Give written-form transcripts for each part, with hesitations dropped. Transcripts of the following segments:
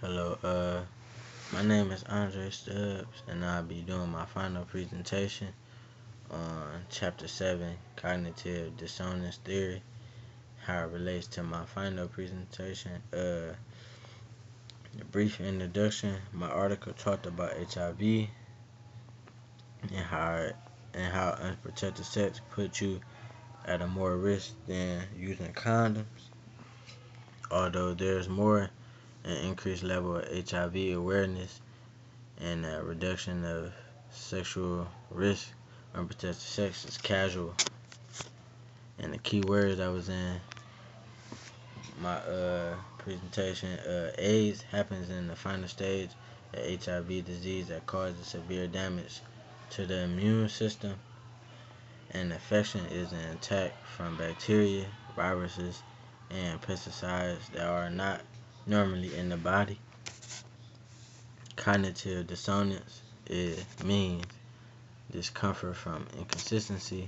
Hello, my name is Andre Stubbs, and I'll be doing my final presentation on Chapter 7, Cognitive Dissonance Theory, how it relates to my final presentation. A brief introduction. My article talked about HIV and how unprotected sex puts you at a more risk than using condoms. Although there's more an increased level of HIV awareness and a reduction of sexual risk. Unprotected sex is casual. And the key words I was in my presentation, AIDS happens in the final stage of HIV disease that causes severe damage to the immune system. And infection is an attack from bacteria, viruses, and pesticides that are not normally in the body. Cognitive dissonance, it means discomfort from inconsistency.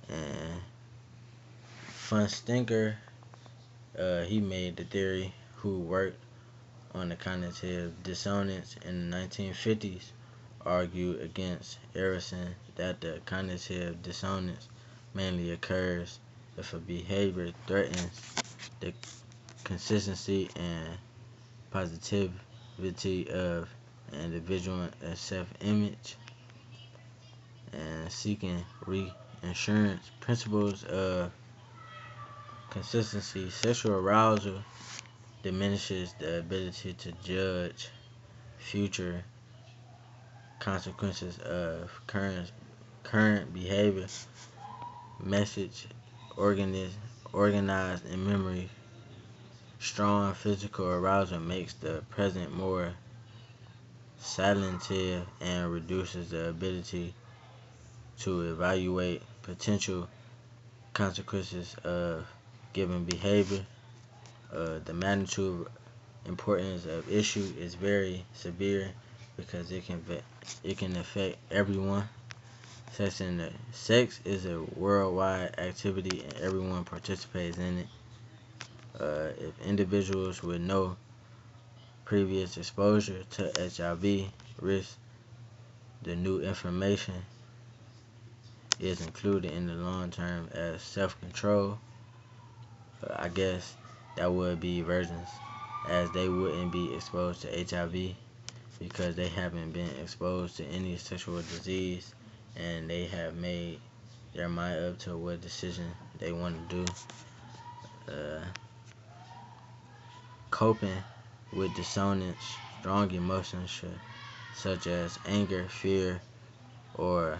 And Funstinger, he made the theory, who worked on the cognitive dissonance in the 1950s, argued against Erickson that the cognitive dissonance mainly occurs if a behavior threatens the consistency and positivity of an individual self-image, and seeking reassurance. Principles of consistency. Sexual arousal diminishes the ability to judge future consequences of current behavior. Message organized in memory. Strong physical arousal makes the present more salientive and reduces the ability to evaluate potential consequences of given behavior. The magnitude importance of issue is very severe because it can affect everyone. Sex is a worldwide activity and everyone participates in it. If individuals with no previous exposure to HIV risk, the new information is included in the long term as self-control. I guess that would be virgins, as they wouldn't be exposed to HIV because they haven't been exposed to any sexual disease, and they have made their mind up to what decision they want to do. Coping with dissonance. Strong emotions such as anger, fear, or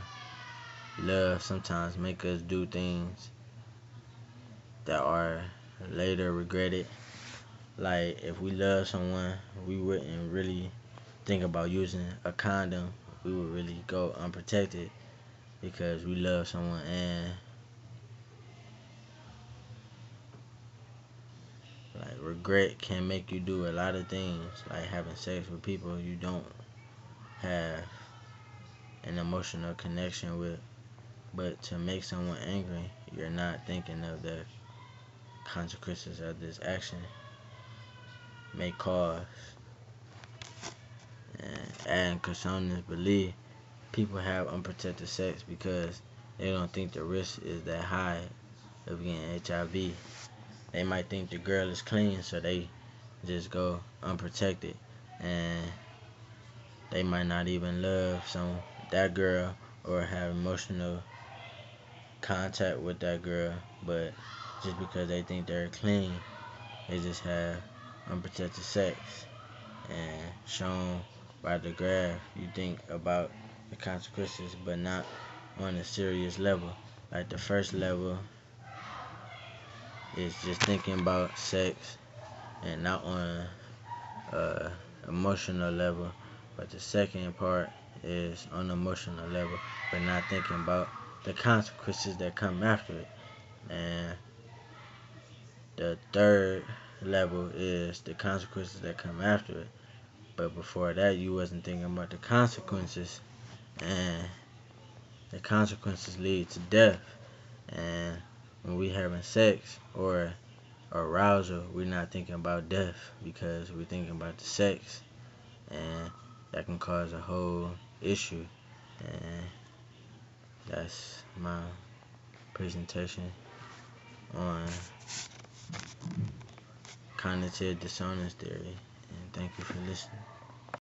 love sometimes make us do things that are later regretted. Like if we love someone, we wouldn't really think about using a condom. We would really go unprotected because we love someone. And like regret can make you do a lot of things, like having sex with people you don't have an emotional connection with. But to make someone angry, you're not thinking of the consequences of this action may cause. And adding consonants, believe people have unprotected sex because they don't think the risk is that high of getting HIV. They might think the girl is clean, so they just go unprotected, and they might not even love that girl or have emotional contact with that girl, but just because they think they're clean, they just have unprotected sex. And shown by the graph, you think about the consequences, but not on a serious level. Like the first level is just thinking about sex and not on a emotional level. But the second part is on an emotional level, but not thinking about the consequences that come after it. And the third level is the consequences that come after it. But before that, you wasn't thinking about the consequences, and the consequences lead to death. And when we having sex or arousal, we're not thinking about death because we're thinking about the sex, and that can cause a whole issue. And that's my presentation on cognitive dissonance theory. And thank you for listening.